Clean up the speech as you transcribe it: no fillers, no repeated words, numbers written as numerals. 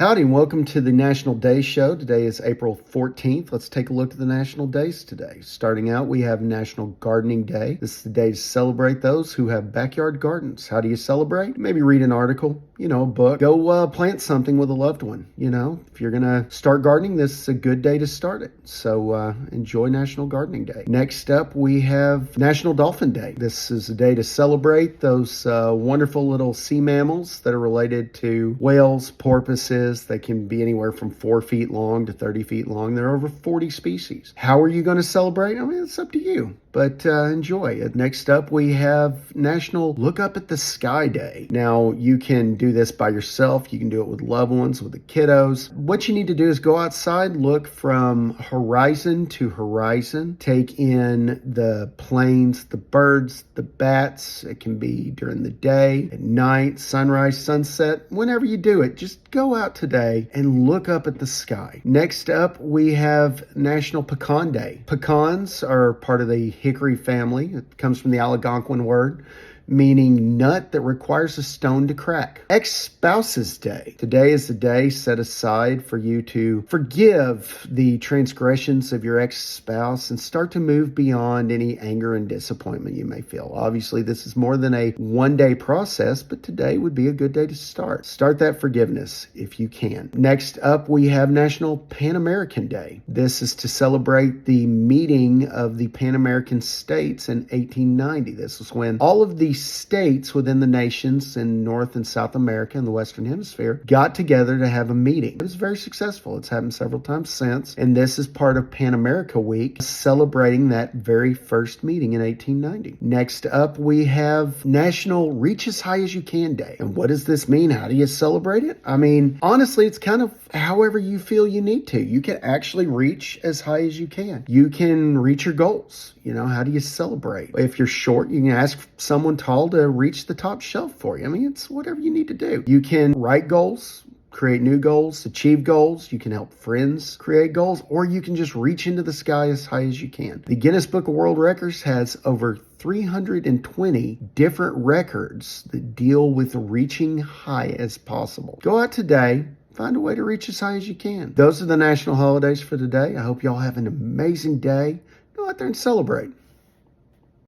Howdy, and welcome to the National Day Show. Today is April 14th. Let's take a look at the national days today. Starting out, we have National Gardening Day. This is the day to celebrate those who have backyard gardens. How do you celebrate? Maybe read an article, a book. Go plant something with a loved one. If you're going to start gardening, this is a good day to start it. So enjoy National Gardening Day. Next up, we have National Dolphin Day. This is a day to celebrate those wonderful little sea mammals that are related to whales, porpoises. They can be anywhere from 4 feet long to 30 feet long. There are over 40 species. How are you going to celebrate? It's up to you, but enjoy it. Next up, we have National Look Up at the Sky Day. Now, you can do this by yourself. You can do it with loved ones, with the kiddos. What you need to do is go outside, look from horizon to horizon, take in the planes, the birds, the bats. It can be during the day, at night, sunrise, sunset. Whenever you do it, just go out today and look up at the sky. Next up, we have National Pecan Day. Pecans are part of the hickory family. It comes from the Algonquin word meaning nut that requires a stone to crack. Ex-Spouses Day. Today is the day set aside for you to forgive the transgressions of your ex-spouse and start to move beyond any anger and disappointment you may feel. Obviously, this is more than a one-day process, but today would be a good day to start. Start that forgiveness if you can. Next up, we have National Pan American Day. This is to celebrate the meeting of the Pan American states in 1890. This was when all of the states within the nations in North and South America and the Western Hemisphere got together to have a meeting. It was very successful. It's happened several times since, and this is part of Pan America Week, celebrating that very first meeting in 1890. Next up, we have National Reach as High as You Can Day. And what does this mean? How do you celebrate it? Honestly, it's kind of however you feel you need to. You can actually reach as high as you can. You can reach your goals. How do you celebrate? If you're short, you can ask someone tall to reach the top shelf for you. It's whatever you need to do. You can write goals, create new goals, achieve goals. You can help friends create goals, or you can just reach into the sky as high as you can. The Guinness Book of World Records has over 320 different records that deal with reaching high as possible. Go out today. Find a way to reach as high as you can. Those are the national holidays for today. I hope y'all have an amazing day. Go out there and celebrate.